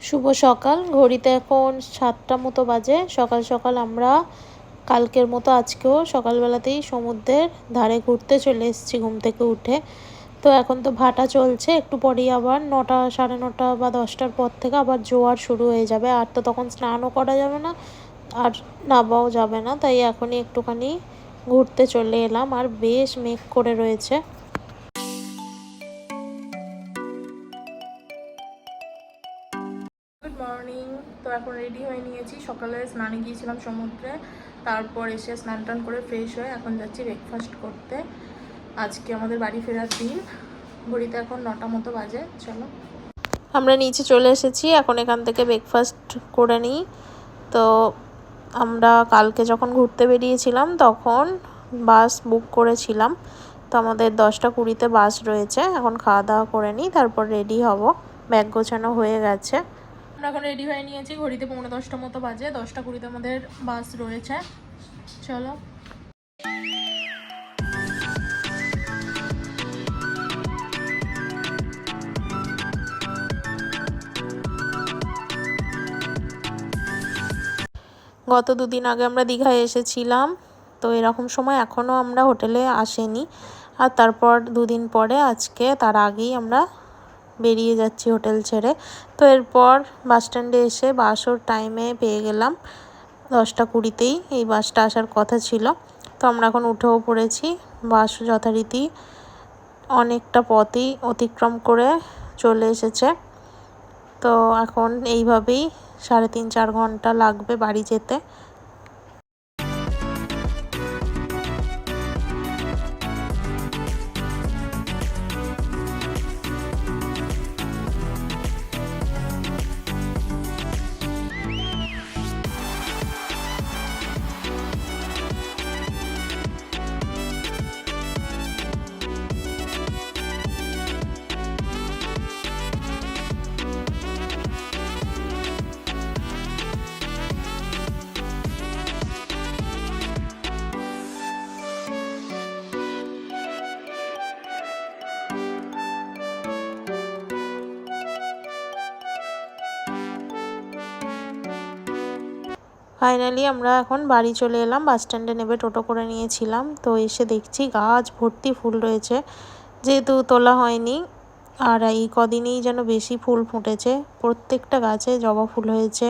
শুভ সকাল। ঘড়িতে এখন 7টা মতো বাজে। সকাল সকাল আমরা কালকের মতো আজকেও সকালবেলাতেই সমুদ্রের ধারে ঘুরতে চলে এসেছি ঘুম থেকে উঠে। তো এখন তো ভাটা চলছে, একটু পরেই আবার 9টা, 9:30 বা 10টার পর থেকে আবার জোয়ার শুরু হয়ে যাবে। আর তো তখন স্নানও করা যাবে না, আর নামাও যাবে না, তাই এখনই একটুখানি ঘুরতে চলে এলাম। আর বেশ মেঘ করে রয়েছে। Good morning. তো এখন রেডি হয়ে নিয়েছি, সকালে স্নানে গিয়েছিলাম সমুদ্রে, তারপর এসে স্নান টান করে ফ্রেশ হয়ে এখন যাচ্ছি ব্রেকফাস্ট করতে। আজকে আমাদের বাড়ি ফেরার দিন। ঘড়িতে এখন 9টা মতো বাজে। চলো আমরা নিচে চলে এসেছি, এখন এখান থেকে ব্রেকফাস্ট করে নিই। তো আমরা কালকে যখন ঘুরতে বেরিয়েছিলাম তখন বাস বুক করেছিলাম, তো আমাদের 10টা 20-তে বাস রয়েছে। এখন খাওয়া দাওয়া করে নিই, তারপর রেডি হব। ব্যাগ গোছানো হয়ে গেছে। আমরা এখন রেডি হয়ে নিয়েছি, ঘড়িতে 9:45 মতো বাজে। 10টা 20-তে আমাদের বাস রয়েছে। চলো গত 2 দিন আগে আমরা দীঘায় এসেছিলাম, তো এরকম সময় এখনও আমরা হোটেলে আসেনি। আর তারপর 2 দিন পরে আজকে তার আগেই আমরা বেরিয়ে যাচ্ছি হোটেল ছেড়ে। তো এরপর বাস স্ট্যান্ডে এসে বাসও টাইমে পেয়ে গেলাম। 10টা 20-তেই এই বাসটা আসার কথা ছিল। তো আমরা এখন উঠেও পড়েছি। বাস যথারীতি অনেকটা পথই অতিক্রম করে চলে এসেছে। তো এখন এইভাবেই 3.5-4 ঘন্টা লাগবে বাড়ি যেতে। ফাইনালি আমরা এখন বাড়ি চলে এলাম। বাস স্ট্যান্ডে নেমে টোটো করে নিয়েছিলাম। তো এসে দেখছি গাছ ভর্তি ফুল রয়েছে, যেহেতু তোলা হয়নি। আর এই কদিনেই যেন বেশি ফুল ফুটেছে, প্রত্যেকটা গাছে জবা ফুল হয়েছে।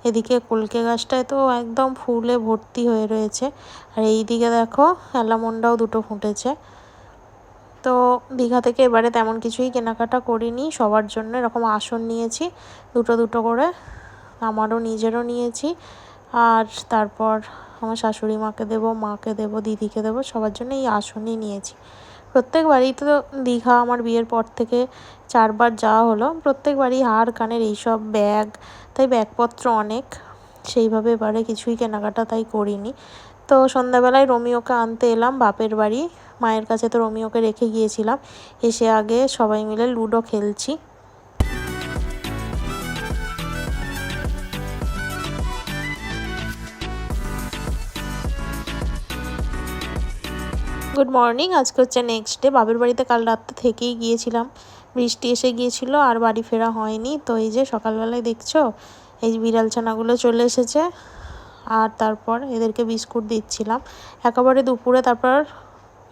এদিকে কলকে গাছটায় তো একদম ফুলে ভর্তি হয়ে রয়েছে। আর এই দিকে দেখো অ্যালামন্ডাও 2টো ফুটেছে। তো দীঘা থেকে এবারে তেমন কিছুই কেনাকাটা করিনি, সবার জন্য এরকম আসন নিয়েছি 2টো করে। আমারও নিজেরও নিয়েছি, আর তারপর আমার শাশুড়ি মাকে দেবো, মাকে দেবো, দিদিকে দেবো, সবার জন্য এই আসনই নিয়েছি। প্রত্যেকবারই তো দীঘা আমার বিয়ের পর থেকে 4বার যাওয়া হলো, প্রত্যেকবারই হার কানের এইসব ব্যাগ, তাই ব্যাগপত্র অনেক, সেইভাবে এবারে কিছুই কেনাকাটা তাই করিনি। তো সন্ধ্যাবেলায় রোমিওকে আনতে এলাম বাপের বাড়ি। মায়ের কাছে তো রোমিওকে রেখে গিয়েছিলাম। এসে আগে সবাই মিলে লুডো খেলছি। Good morning. আজকে হচ্ছে নেক্সট ডে। বাপের বাড়িতে কাল রাত্রে থেকেই গিয়েছিলাম, বৃষ্টি এসে গিয়েছিল আর বাড়ি ফেরা হয়নি। তো এই যে সকালবেলায় দেখছো এই বিড়াল ছানাগুলো চলে এসেছে, আর তারপর এদেরকে বিস্কুট দিচ্ছিলাম একেবারে দুপুরে। তারপর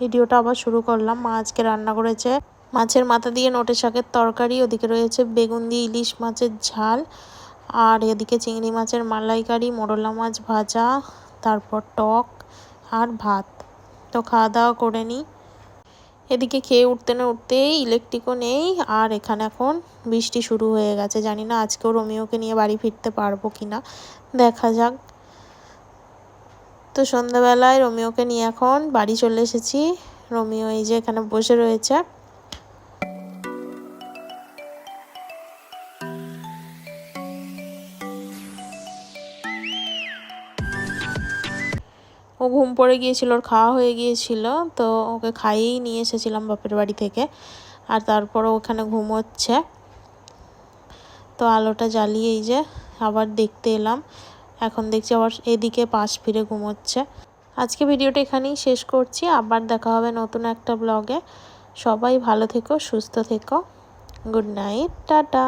ভিডিওটা আবার শুরু করলাম। মা আজকে রান্না করেছে মাছের মাথা দিয়ে নোটে শাকের তরকারি, ওদিকে রয়েছে বেগুন দিয়ে ইলিশ মাছের ঝাল, আর এদিকে চিংড়ি মাছের মালাইকারি, মোরলা মাছ ভাজা, তারপর টক আর ভাত। তো খাওয়া দাওয়া করে নিই। এদিকে খেয়ে উঠতে না উঠতেই ইলেকট্রিকও নেই, আর এখানে এখন বৃষ্টি শুরু হয়ে গেছে। জানি না আজকেও রোমিওকে নিয়ে বাড়ি ফিরতে পারবো কিনা, দেখা যাক। তো সন্ধ্যাবেলায় রোমিওকে নিয়ে এখন বাড়ি চলে এসেছি। রোমিও এই যে এখানে বসে রয়েছে। ও ঘুম পড়ে গিয়েছিল, ওর খাওয়া হয়ে গিয়েছিল, তো ওকে খাইয়েই নিয়ে এসেছিলাম বাপের বাড়ি থেকে। আর তারপর ওখানে ঘুমোচ্ছে। তো আলোটা জ্বালিয়ে এই যে আবার দেখতে এলাম। এখন দেখছি আবার এদিকে পাশ ফিরে ঘুমোচ্ছে। আজকে ভিডিওটা এখানেই শেষ করছি, আবার দেখা হবে নতুন একটা ব্লগে। সবাই ভালো থেকো, সুস্থ থেকো। Good night, tata.